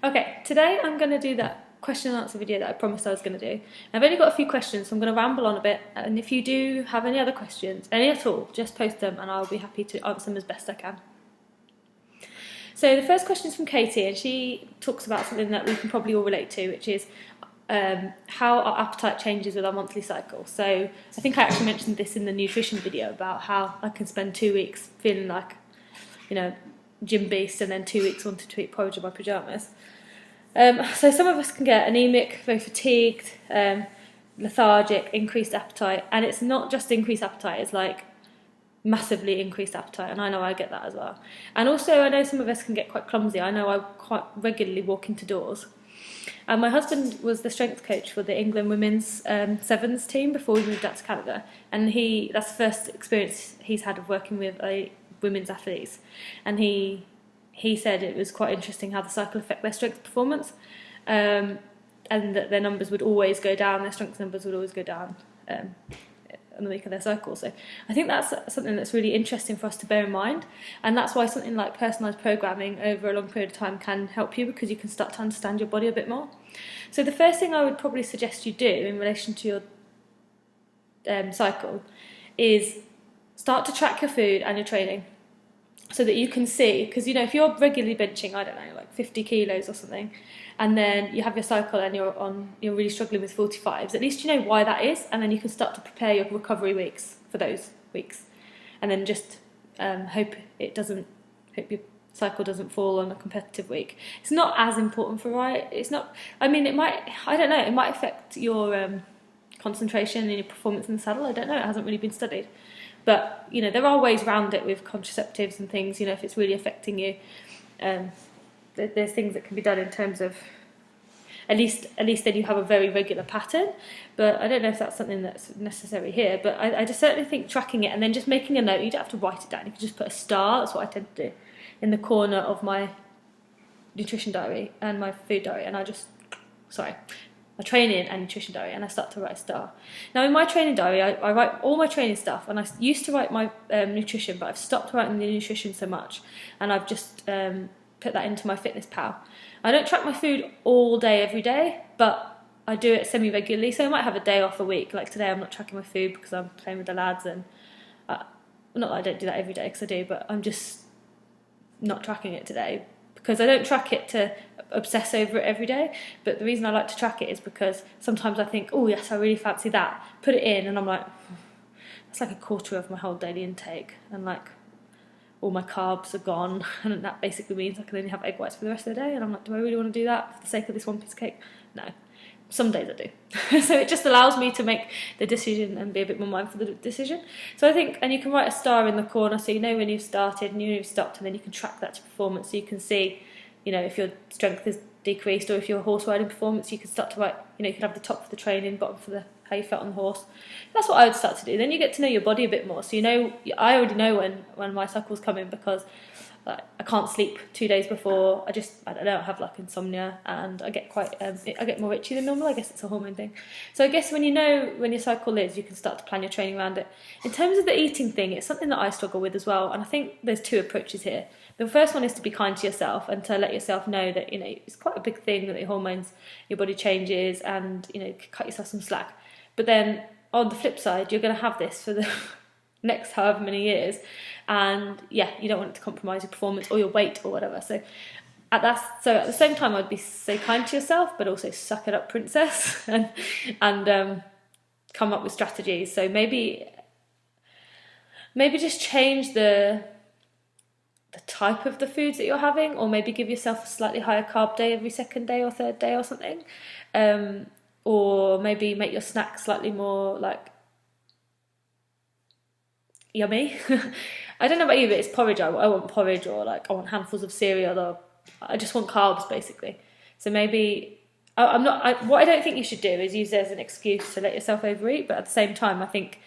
Okay, today I'm going to do that question and answer video that I promised I was going to do. I've only got a few questions, so I'm going to ramble on a bit, and if you do have any other questions, any at all, just post them and I'll be happy to answer them as best I can. So the first question is from Katie, and she talks about something that we can probably all relate to, which is how our appetite changes with our monthly cycle. So I think I actually mentioned this in the nutrition video about how I can spend 2 weeks feeling like, gym beast, and then 2 weeks wanting to eat porridge in my pyjamas. So some of us can get anemic, very fatigued, lethargic, increased appetite, and it's not just increased appetite, it's like massively increased appetite, and I know I get that as well. And also I know some of us can get quite clumsy. I know I quite regularly walk into doors. And my husband was the strength coach for the England women's sevens team before we moved out to Canada, and that's the first experience he's had of working with women's athletes, and he said it was quite interesting how the cycle affect their strength performance, and that their numbers would always go down, their strength numbers would always go down on the week of their cycle. So I think that's something that's really interesting for us to bear in mind, and that's why something like personalised programming over a long period of time can help you, because you can start to understand your body a bit more. So the first thing I would probably suggest you do in relation to your cycle is start to track your food and your training, so that you can see, because if you're regularly benching, I don't know, like 50 kilos or something, and then you have your cycle and you're really struggling with 45s, at least you know why that is, and then you can start to prepare your recovery weeks for those weeks, and then just hope your cycle doesn't fall on a competitive week. It's not as important for it might, I don't know, it might affect your concentration and your performance in the saddle. I don't know, it hasn't really been studied. But, there are ways around it with contraceptives and things, if it's really affecting you. There's things that can be done in terms of, at least then you have a very regular pattern. But I don't know if that's something that's necessary here. But I just certainly think tracking it and then just making a note. You don't have to write it down. You can just put a star, that's what I tend to do, in the corner of my nutrition diary and my food diary. And my training and nutrition diary, and I start to write a star. Now in my training diary, I write all my training stuff, and I used to write my nutrition, but I've stopped writing the nutrition so much, and I've just put that into my Fitness Pal. I don't track my food all day, every day, but I do it semi-regularly, so I might have a day off a week. Like today I'm not tracking my food because I'm playing with the lads, and not that I don't do that every day, because I do, but I'm just not tracking it today, because I don't track it to obsess over it every day. But the reason I like to track it is because sometimes I think, oh yes, I really fancy that, put it in, and I'm like, that's like a quarter of my whole daily intake, and like all my carbs are gone, and that basically means I can only have egg whites for the rest of the day, and I'm like, do I really want to do that for the sake of this one piece of cake? No. Some days I do. So it just allows me to make the decision and be a bit more mindful of the decision. So I think, and you can write a star in the corner so you know when you've started and you know when you've stopped, and then you can track that to performance, so you can see, if your strength is decreased, or if your horse riding performance, you can start to write, you can have the top for the training, bottom for how you felt on the horse. That's what I would start to do. Then you get to know your body a bit more. So I already know when my cycle's coming, because I can't sleep 2 days before. I don't know, I have like insomnia, and I get quite, I get more itchy than normal. I guess it's a hormone thing. So I guess when you know when your cycle is, you can start to plan your training around it. In terms of the eating thing, it's something that I struggle with as well, and I think there's two approaches here. The first one is to be kind to yourself and to let yourself know that, it's quite a big thing that your hormones, your body changes, and, cut yourself some slack. But then on the flip side, you're going to have this for the next however many years, and you don't want it to compromise your performance or your weight or whatever. So at the same time, I'd be so kind to yourself, but also suck it up, princess, and come up with strategies. So maybe just change the type of the foods that you're having, or maybe give yourself a slightly higher carb day every second day or third day or something, or maybe make your snack slightly more like yummy. I don't know about you, but it's porridge. I want porridge, or like I want handfuls of cereal, or I just want carbs basically. So maybe what I don't think you should do is use it as an excuse to let yourself overeat, but at the same time I think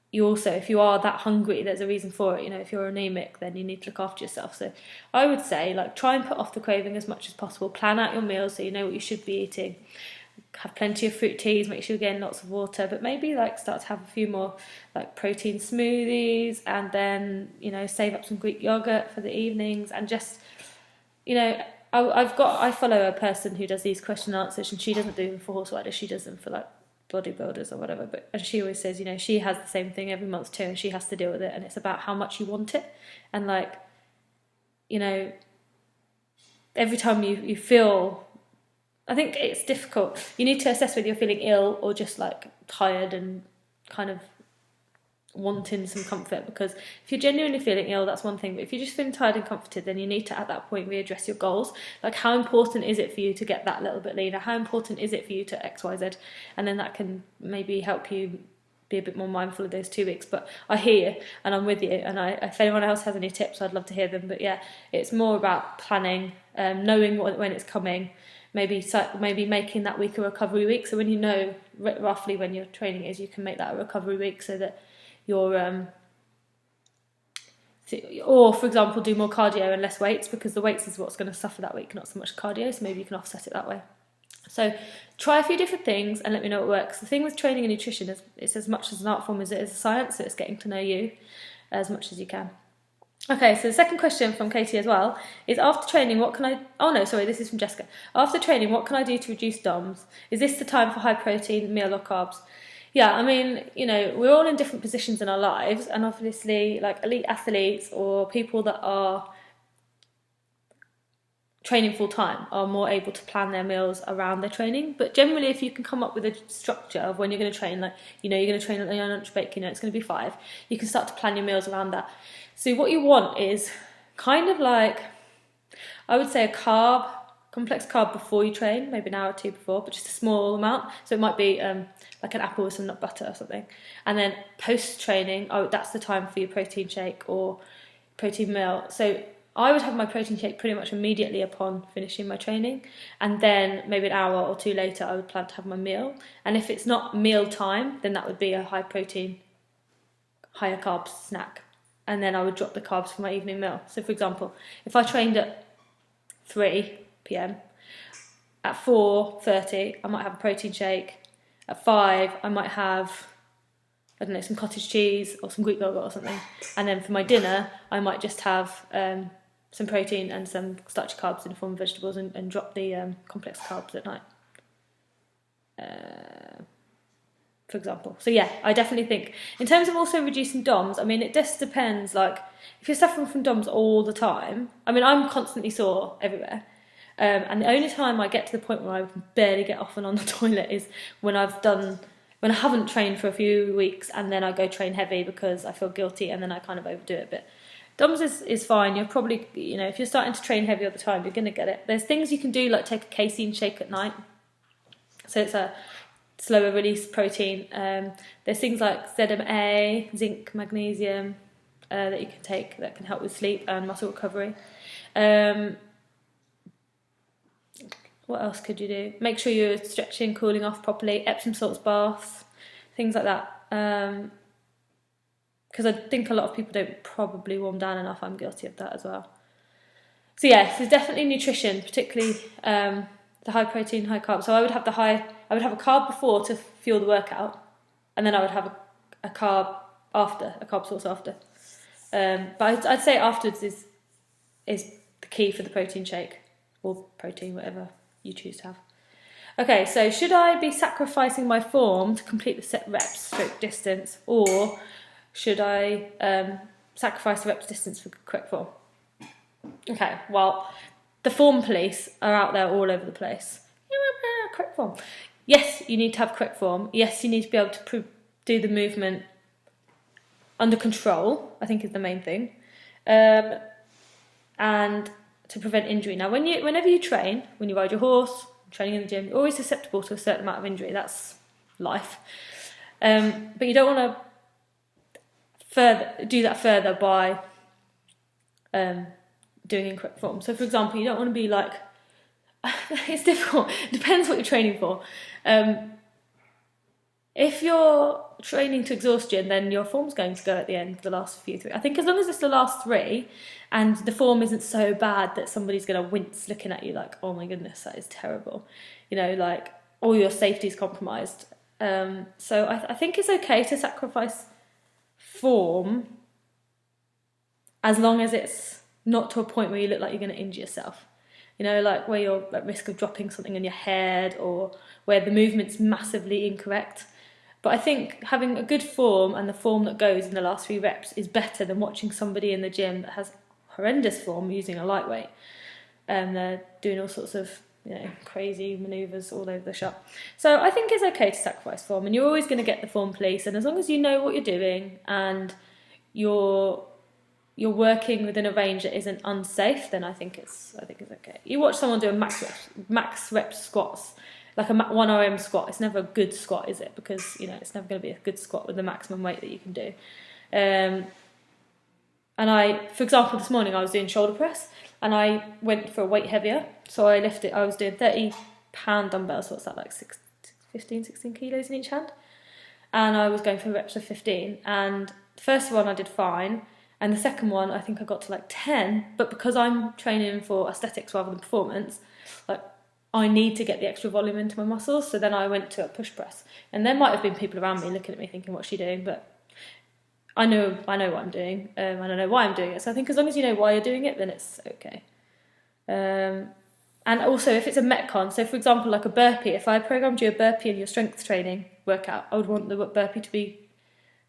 you also, if you are that hungry, there's a reason for it. If you're anemic, then you need to look after yourself. So I would say, try and put off the craving as much as possible. Plan out your meals so you know what you should be eating. Have plenty of fruit teas, make sure you're getting lots of water, but maybe start to have a few more protein smoothies, and then save up some Greek yogurt for the evenings, and just I follow a person who does these question and answers, and she doesn't do them for horse riders, she does them for like bodybuilders or whatever, but and she always says, you know, she has the same thing every month too, and she has to deal with it, and it's about how much you want it, and like, you know, every time you feel, I think it's difficult, you need to assess whether you're feeling ill or just like tired and kind of wanting some comfort, because if you're genuinely feeling ill, that's one thing, but if you're just feeling tired and comforted, then you need to at that point readdress your goals. Like, how important is it for you to get that little bit leaner? How important is it for you to XYZ? And then that can maybe help you be a bit more mindful of those 2 weeks. But I hear you and I'm with you, and if anyone else has any tips, I'd love to hear them. But yeah, it's more about planning, knowing when it's coming, maybe making that week a recovery week, so when you know roughly when your training is, you can make that a recovery week, so that you're or for example do more cardio and less weights, because the weights is what's going to suffer that week, not so much cardio, so maybe you can offset it that way. So try a few different things and let me know what works. The thing with training and nutrition is it's as much as an art form as it is a science, so it's getting to know you as much as you can. Okay, so the second question from Katie as well is, after training, what can I... Oh no, sorry, this is from Jessica. After training, what can I do to reduce DOMS? Is this the time for high protein meal or carbs? Yeah, I mean, you know, we're all in different positions in our lives, and obviously, like elite athletes or people that are training full time are more able to plan their meals around their training. But generally, if you can come up with a structure of when you're going to train, like, you know, you're going to train at your lunch break, you know, it's going to be 5, you can start to plan your meals around that. So what you want is kind of like, I would say a complex carb before you train, maybe an hour or 2 before, but just a small amount. So it might be like an apple with some nut butter or something. And then post-training, that's the time for your protein shake or protein meal. So I would have my protein shake pretty much immediately upon finishing my training. And then maybe an hour or 2 later, I would plan to have my meal. And if it's not meal time, then that would be a high protein, higher carbs snack. And then I would drop the carbs for my evening meal. So for example, if I trained at 3 p.m, at 4:30, I might have a protein shake. At 5, I might have, I don't know, some cottage cheese or some Greek yogurt or something. And then for my dinner, I might just have some protein and some starchy carbs in the form of vegetables, and drop the complex carbs at night, for example. So yeah, I definitely think, in terms of also reducing DOMS, I mean, it just depends. Like, if you're suffering from DOMS all the time, I mean, I'm constantly sore everywhere. And the only time I get to the point where I can barely get off and on the toilet is when I haven't trained for a few weeks, and then I go train heavy because I feel guilty, and then I kind of overdo it. But DOMS is fine. You're probably, you know, if you're starting to train heavy all the time, you're going to get it. There's things you can do, like take a casein shake at night. So it's a slower release protein. There's things like ZMA, zinc, magnesium, that you can take that can help with sleep and muscle recovery. What else could you do? Make sure you're stretching, cooling off properly, Epsom salts baths, things like that. Because I think a lot of people don't probably warm down enough. I'm guilty of that as well. So yeah, so definitely nutrition, particularly the high protein, high carb. So I would have a carb before to fuel the workout, and then I would have a carb after, a carb source after. But I'd say afterwards is the key for the protein shake, or protein, whatever you choose to have. Okay, so should I be sacrificing my form to complete the set reps, stroke distance, or should I sacrifice the reps distance for correct form? Okay, well, the form police are out there all over the place. Correct form. Yes, you need to have correct form. Yes, you need to be able to do the movement under control, I think is the main thing. And to prevent injury. Now, whenever you train, when you ride your horse, training in the gym, you're always susceptible to a certain amount of injury. That's life. But you don't want to do that further by doing incorrect form. So, for example, you don't want to be like, it's difficult. It depends what you're training for. If you're training to exhaustion, then your form's going to go at the end, the last few 3. I think as long as it's the last 3 and the form isn't so bad that somebody's going to wince looking at you like, oh my goodness, that is terrible. You know, like, all your safety's compromised. So I think it's okay to sacrifice form as long as it's not to a point where you look like you're going to injure yourself. you know, like where you're at risk of dropping something in your head or where the movement's massively incorrect. But I think having a good form and the form that goes in the last few reps is better than watching somebody in the gym that has horrendous form using a lightweight. And they're doing all sorts of, you know, crazy manoeuvres all over the shop. So I think it's okay to sacrifice form, and you're always going to get the form police. And as long as you know what you're doing and you're working within a range that isn't unsafe, then I think it's okay. You watch someone do a max rep squats, like a 1RM squat. It's never a good squat, is it? Because, you know, it's never going to be a good squat with the maximum weight that you can do. And for example, this morning I was doing shoulder press, and I went for a weight heavier. So I was doing 30-pound dumbbells. So what's that, like 16 kilos in each hand? And I was going for reps of 15. And the first one I did fine. And the second one, I think I got to like 10. But because I'm training for aesthetics rather than performance, like, I need to get the extra volume into my muscles. So then I went to a push press. And there might have been people around me looking at me thinking, what's she doing? But I know what I'm doing. I don't know why I'm doing it. So I think as long as you know why you're doing it, then it's okay. And also if it's a Metcon, so for example, like a burpee, if I programmed you a burpee in your strength training workout, I would want the burpee to be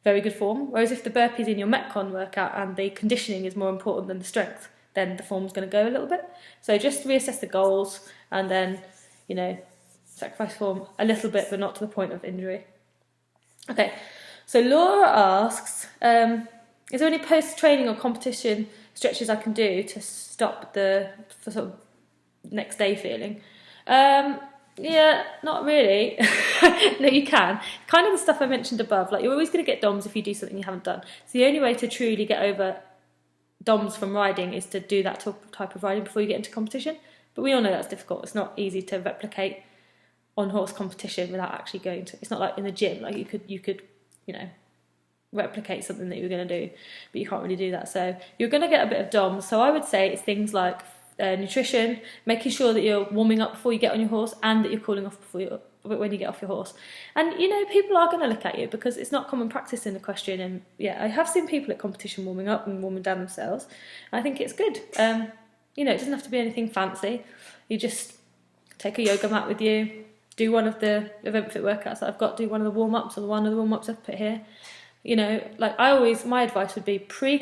very good form. Whereas if the burpee is in your Metcon workout and the conditioning is more important than the strength, then the form's going to go a little bit. So just reassess the goals and then, you know, sacrifice form a little bit, but not to the point of injury. Okay, so Laura asks, is there any post-training or competition stretches I can do to stop the sort of next day feeling? Yeah, not really. No, you can. Kind of the stuff I mentioned above, like you're always going to get DOMS if you do something you haven't done. So the only way to truly get over DOMS from riding is to do that type of riding before you get into competition. But we all know that's difficult. It's not easy to replicate on-horse competition without actually going to... It's not like in the gym, like you could, you know, replicate something that you were going to do, but you can't really do that. So you're going to get a bit of DOMS. So I would say it's things like nutrition, making sure that you're warming up before you get on your horse and that you're cooling off when you get off your horse. And, you know, people are going to look at you because it's not common practice in equestrian. And, yeah, I have seen people at competition warming up and warming down themselves. I think it's good. You know, it doesn't have to be anything fancy. You just take a yoga mat with you, do one of the EventFit workouts that I've got, do one of the warm-ups or one of the warm-ups I've put here. You know, like my advice would be before you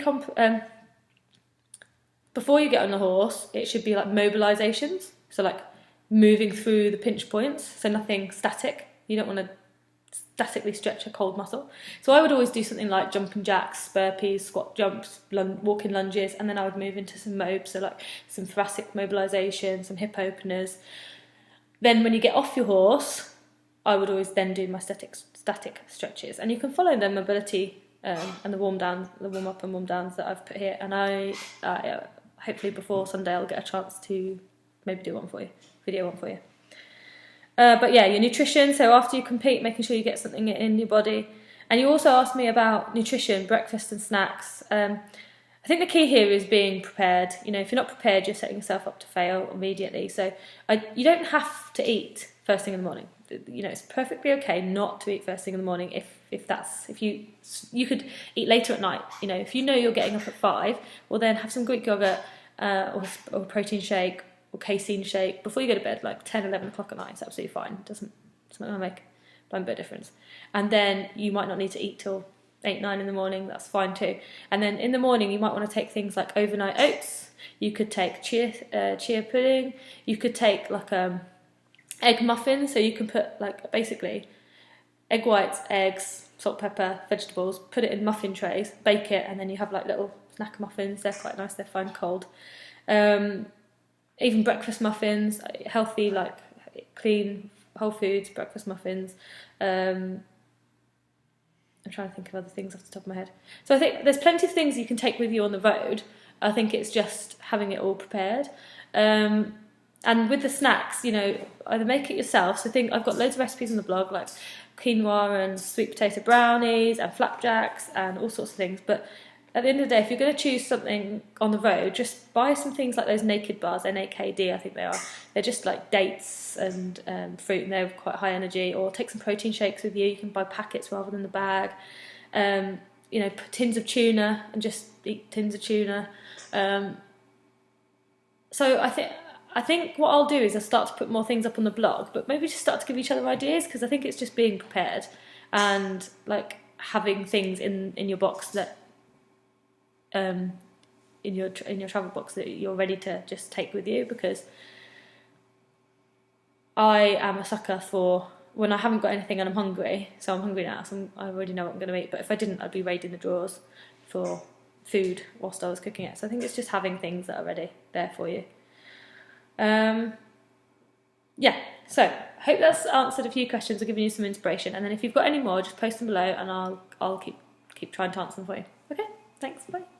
get on the horse, it should be like mobilisations. So like moving through the pinch points, so nothing static. You don't want to statically stretch a cold muscle. So I would always do something like jumping jacks, burpees, squat jumps, walking lunges, and then I would move into some mobs, so like some thoracic mobilisation, some hip openers. Then when you get off your horse, I would always then do my static stretches, and you can follow the mobility and the warm up and warm downs that I've put here. And I hopefully before Sunday I'll get a chance to maybe do one for you, video one for you. But yeah, your nutrition. So after you compete, making sure you get something in your body. And you also asked me about nutrition, breakfast and snacks. I think the key here is being prepared. You know, if you're not prepared, you're setting yourself up to fail immediately. So you don't have to eat first thing in the morning. You know, it's perfectly okay not to eat first thing in the morning if you could eat later at night. You know, if you know you're getting up at 5, well then have some Greek yogurt or protein shake or casein shake before you go to bed, like 10, 11 o'clock at night. It's absolutely fine. It's not going to make a blind bit of difference. And then you might not need to eat till 8, 9 in the morning. That's fine too. And then in the morning you might want to take things like overnight oats. You could take chia pudding. You could take like egg muffins. So you can put like basically egg whites, eggs, salt, pepper, vegetables, put it in muffin trays, bake it, and then you have like little snack muffins. They're quite nice. They're fine cold. Even breakfast muffins, healthy, like clean, whole foods, breakfast muffins. I'm trying to think of other things off the top of my head. So I think there's plenty of things you can take with you on the road. I think it's just having it all prepared. And with the snacks, you know, either make it yourself. So I've got loads of recipes on the blog, like quinoa and sweet potato brownies and flapjacks and all sorts of things. But at the end of the day, if you're going to choose something on the road, just buy some things like those naked bars, NAKD, I think they are. They're just like dates and fruit, and they're quite high energy. Or take some protein shakes with you. You can buy packets rather than the bag. You know, put tins of tuna and just eat tins of tuna. So I I think what I'll do is I'll start to put more things up on the blog, but maybe just start to give each other ideas, because I think it's just being prepared and like having things in your box that in your travel box that you're ready to just take with you, because I am a sucker for when I haven't got anything and I'm hungry. So I'm hungry now, so I already know what I'm going to eat. But if I didn't, I'd be raiding the drawers for food whilst I was cooking it. So I think it's just having things that are ready there for you. Yeah, so hope that's answered a few questions or given you some inspiration. And then if you've got any more, just post them below and I'll keep trying to answer them for you. Okay, thanks, bye.